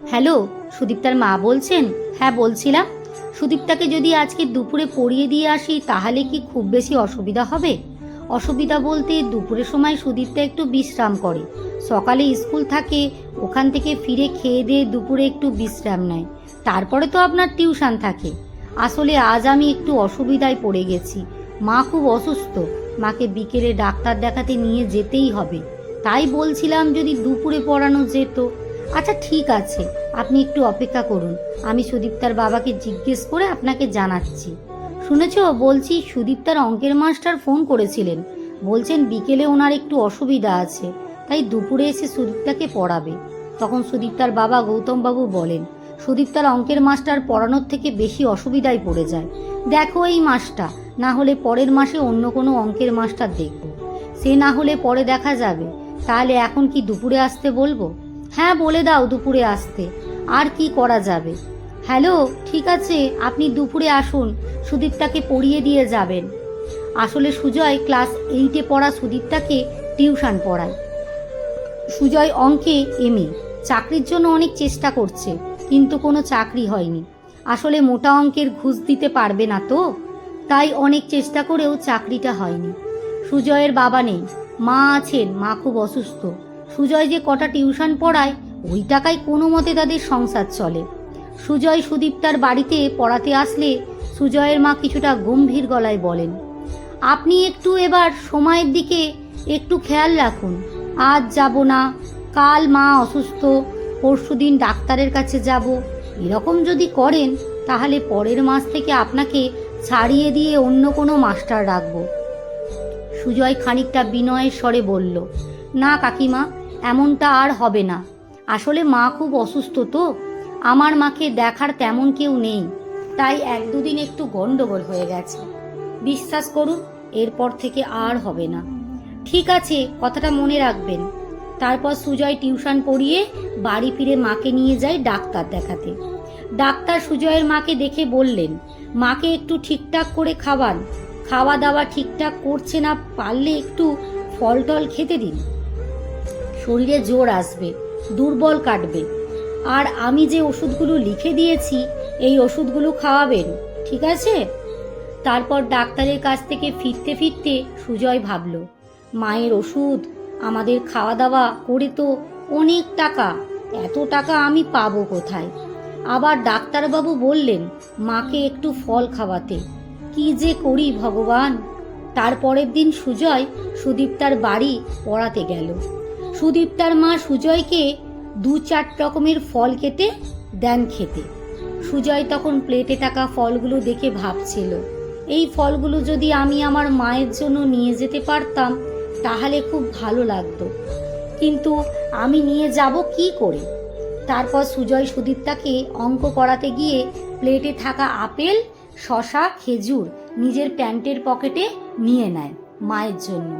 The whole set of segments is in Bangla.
হ্যালো, সুদীপ্তার মা বলছেন? হ্যাঁ বলছিলাম, সুদীপ্তাকে যদি আজকে দুপুরে পড়িয়ে দিয়ে আসি তাহলে কি খুব বেশি অসুবিধা হবে? অসুবিধা বলতে দুপুরের সময় সুদীপ্তা একটু বিশ্রাম করে, সকালে স্কুল থাকে, ওখান থেকে ফিরে খেয়ে দিয়ে দুপুরে একটু বিশ্রাম নেয়, তারপরে তো আপনার টিউশন থাকে। আসলে আজ আমি একটু অসুবিধায় পড়ে গেছি, মা খুব অসুস্থ, মাকে বিকেলে ডাক্তার দেখাতে নিয়ে যেতেই হবে, তাই বলছিলাম যদি দুপুরে পড়ানো যেত। আচ্ছা ঠিক আছে, আপনি একটু অপেক্ষা করুন, আমি সুদীপ্তার বাবাকে জিজ্ঞেস করে আপনাকে জানাচ্ছি। শুনেছো, বলছি সুদীপ্তার অঙ্কের মাস্টার ফোন করেছিলেন, বলছেন বিকেলে ওনার একটু অসুবিধা আছে, তাই দুপুরে এসে সুদীপ্তাকে পড়াবে। তখন সুদীপ্তার বাবা গৌতমবাবু বলেন, সুদীপ্তার অঙ্কের মাস্টার পড়ানোর থেকে বেশি অসুবিধায় পড়ে যায়, দেখো এই মাসটা, না হলে পরের মাসে অন্য কোনো অঙ্কের মাস্টার দেখব, সে না হলে পরে দেখা যাবে। তাহলে এখন কি দুপুরে আসতে বলবো? হ্যাঁ বলে দাও দুপুরে আসতে, আর কি করা যাবে। হ্যালো, ঠিক আছে, আপনি দুপুরে আসুন, সুদীপ্তাকে পড়িয়ে দিয়ে যাবেন। আসলে সুজয় ক্লাস 8-এ পড়া সুদীপ্তাকে টিউশন পড়ায়। সুজয় অঙ্কে এমএ, চাকরির জন্য অনেক চেষ্টা করছে, কিন্তু কোনো চাকরি হয়নি। আসলে মোটা অঙ্কের ঘুষ দিতে পারবে না তো, তাই অনেক চেষ্টা করেও চাকরিটা হয়নি। সুজয়ের বাবা নেই, মা আছেন, মা খুব অসুস্থ। সুজয় যে কটা টিউশন পড়ায় ওই টাকায় কোনো মতে তাদের সংসার চলে। সুজয় সুদীপ্তার বাড়িতে পড়াতে আসলে সুজয়ের মা কিছুটা গম্ভীর গলায় বলেন, আপনি একটু এবার সময়ের দিকে একটু খেয়াল রাখুন, আজ যাব না, কাল মা অসুস্থ, পরশুদিন ডাক্তারের কাছে যাব, এরকম যদি করেন তাহলে পরের মাস থেকে আপনাকে ছাড়িয়ে দিয়ে অন্য কোনো মাস্টার রাখবো। সুজয় খানিকটা বিনয়ের স্বরে বলল, না কাকিমা, এমনটা আর হবে না, আসলে মা খুব অসুস্থ তো, আমার মাকে দেখার তেমন কেউ নেই, তাই 1-2 দিন একটু গন্ডগোল হয়ে গেছে, বিশ্বাস করুন এরপর থেকে আর হবে না। ঠিক আছে, কথাটা মনে রাখবেন। তারপর সুজয় টিউশন পড়িয়ে বাড়ি ফিরে মাকে নিয়ে যায় ডাক্তার দেখাতে। ডাক্তার সুজয়ের মাকে দেখে বললেন, মাকে একটু ঠিকঠাক করে খাওয়ান, খাওয়া দাওয়া ঠিকঠাক করছে না, পারলে একটু ফল টল খেতে দিন, শরীরে জোর আসবে, দুর্বল কাটবে, আর আমি যে ওষুধগুলো লিখে দিয়েছি এই ওষুধগুলো খাওয়াবেন, ঠিক আছে? তারপর ডাক্তারের কাছ থেকে ফিরতে ফিরতে সুজয় ভাবল, মায়ের ওষুধ, আমাদের খাওয়া দাওয়া করে তো অনেক টাকা, এত টাকা আমি পাবো কোথায়? আবার ডাক্তারবাবু বললেন মাকে একটু ফল খাওয়াতে, কি যে করি ভগবান। তারপরের দিন সুজয় সুদীপ্তার বাড়ি পড়াতে গেল। সুদীপ্তার মা সুজয়কে 2-4 রকমের ফল কেটে দেন খেতে। সুজয় তখন প্লেটে থাকা ফলগুলো দেখে ভাবছিল, এই ফলগুলো যদি আমি আমার মায়ের জন্য নিয়ে যেতে পারতাম তাহলে খুব ভালো লাগতো, কিন্তু আমি নিয়ে যাব কি করে? তারপর সুজয় সুদীপ্তাকে অঙ্ক করাতে গিয়ে প্লেটে থাকা আপেল, শশা, খেজুর নিজের প্যান্টের পকেটে নিয়ে নেয় মায়ের জন্য।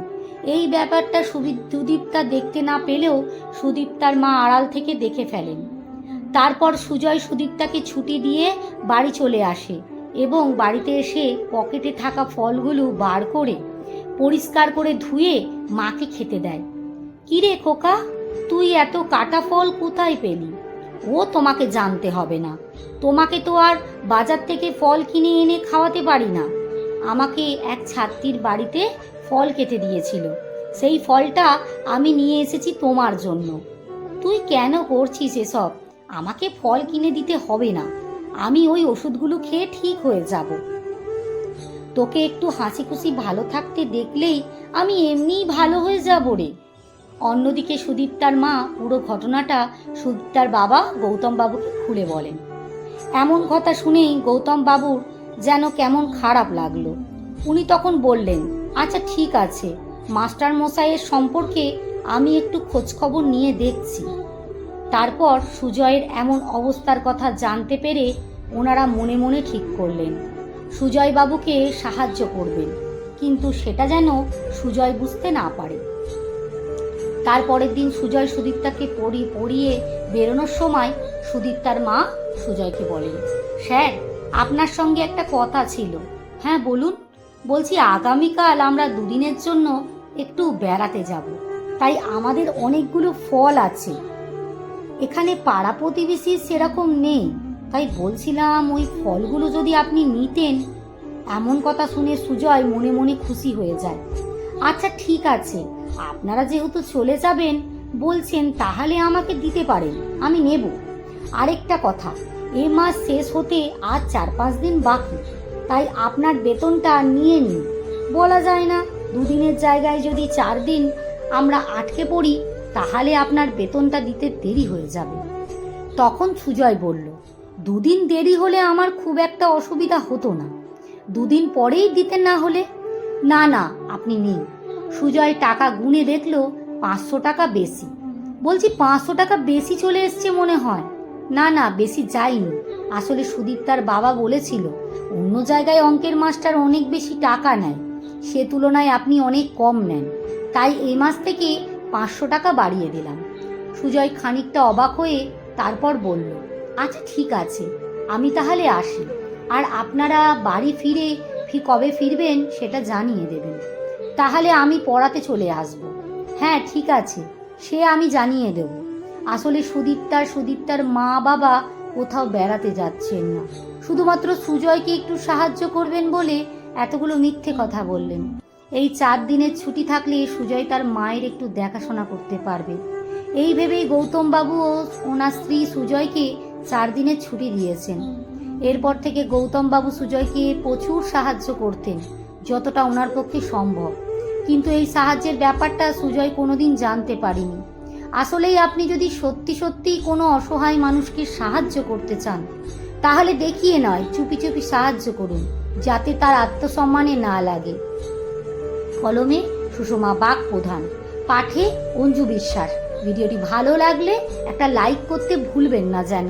এই ব্যাপারটা সুদীপ্তা দেখতে না পেলেও সুদীপ্তার মা আড়াল থেকে দেখে ফেলেন। তারপর সুজয় সুদীপ্তাকে ছুটি দিয়ে বাড়ি চলে আসে এবং বাড়িতে এসে পকেটে থাকা ফলগুলো বার করে পরিষ্কার করে ধুয়ে মাকে খেতে দেয়। কিরে খোকা, তুই এত কাটা ফল কোথায় পেলি? ও তোমাকে জানতে হবে না, তোমাকে তো আর বাজার থেকে ফল কিনে এনে খাওয়াতে পারি না, আমাকে এক ছাত্রীর বাড়িতে ফল কেটে দিয়েছিল, সেই ফলটা আমি নিয়ে এসেছি তোমার জন্য। তুই কেন করছিস এসব? আমাকে ফল কিনে দিতে হবে না, আমি ওই ওষুধগুলো খেয়ে ঠিক হয়ে যাব। তোকে একটু হাসি খুশি ভালো থাকতে দেখলেই আমি এমনিই ভালো হয়ে যাব রে। অন্যদিকে সুদীপ্তার মা পুরো ঘটনাটা সুদীপ্তার বাবা গৌতম বাবুকে খুলে বলেন। এমন কথা শুনেই গৌতম বাবুর যেন কেমন খারাপ লাগলো। উনি তখন বললেন, আচ্ছা ঠিক আছে, মাস্টার মশাইয়ের সম্পর্কে আমি একটু খোঁজখবর নিয়ে দেখছি। তারপর সুজয়ের এমন অবস্থার কথা জানতে পেরে ওনারা মনে মনে ঠিক করলেন সুজয় বাবুকে সাহায্য করবেন, কিন্তু সেটা যেন সুজয় বুঝতে না পারে। তারপরের দিন সুজয় সুদীপ্তাকে পড়িয়ে বেরোনোর সময় সুদীপ্তার মা সুজয়কে বলেন, স্যার আপনার সঙ্গে একটা কথা ছিল। হ্যাঁ বলুন। বলছি আগামীকাল আমরা 2 দিনের জন্য একটু বেড়াতে যাব, তাই আমাদের অনেকগুলো ফল আছে, এখানে পাড়া প্রতিবেশী সেরকম নেই, তাই বলছিলাম ওই ফলগুলো যদি আপনি নিতেন। এমন কথা শুনে সুজয় মনে মনে খুশি হয়ে যায়। আচ্ছা ঠিক আছে, আপনারা যেহেতু চলে যাবেন বলছেন, তাহলে আমাকে দিতে পারেন, আমি নেব। আরেকটা কথা, এ মাস শেষ হতে আর 4-5 দিন বাকি, তাই আপনার বেতনটা নিয়ে নিন। বলা যায় না, 2 দিনের জায়গায় যদি 4 দিন আমরা আটকে পড়ি তাহলে আপনার বেতনটা দিতে দেরি হয়ে যাবে। তখন সুজয় বলল, 2 দিন দেরি হলে আমার খুব একটা অসুবিধা হতো না, 2 দিন পরেই দিতে না হলে। না না, আপনি নিন। সুজয় টাকা গুনে দেখলো 500 টাকা বেশি। বলছি 500 টাকা বেশি চলে এসছে মনে হয়। না না, বেশি যায়নি, আসলে সুদীপ তার বাবা বলেছিল অন্য জায়গায় অঙ্কের মাস্টার অনেক বেশি টাকা নেয়, সে তুলনায় আপনি অনেক কম নেন, তাই এই মাস থেকে 500 টাকা বাড়িয়ে দিলাম। সুজয় খানিকটা অবাক হয়ে তারপর বলল, আচ্ছা ঠিক আছে, আমি তাহলে আসি, আর আপনারা বাড়ি ফিরে কবে ফিরবেন সেটা জানিয়ে দেবেন, তাহলে আমি পড়াতে চলে আসব। হ্যাঁ ঠিক আছে, সে আমি জানিয়ে দেব। আসলে সুদীপ্তার মা বাবা কোথাও বেড়াতে যাচ্ছেন না, শুধুমাত্র সুজয়কে একটু সাহায্য করবেন বলে এতগুলো মিথ্যে কথা বললেন। এই 4 দিনের ছুটি থাকলে সুজয় তার মায়ের একটু দেখাশোনা করতে পারবে। এই ভেবেই গৌতমবাবু ও ওনার স্ত্রী সুজয়কে 4 দিনের ছুটি দিয়েছেন। এরপর থেকে গৌতমবাবু সুজয়কে প্রচুর সাহায্য করতেন, যতটা ওনার পক্ষে সম্ভব। কিন্তু এই সাহায্যের ব্যাপারটা সুজয় কোনোদিন জানতে পারেনি। আসলেই আপনি যদি সত্যি সত্যি কোনো অসহায় মানুষকে সাহায্য করতে চান, তাহলে দেখিয়ে নয়, চুপি চুপি সাহায্য করুন, যাতে তার আত্মসম্মানে না লাগে। কলমে সুষমা বাগ প্রধান, পাঠে অঞ্জু বিশ্বাস। ভিডিওটি ভালো লাগলে একটা লাইক করতে ভুলবেন না যেন।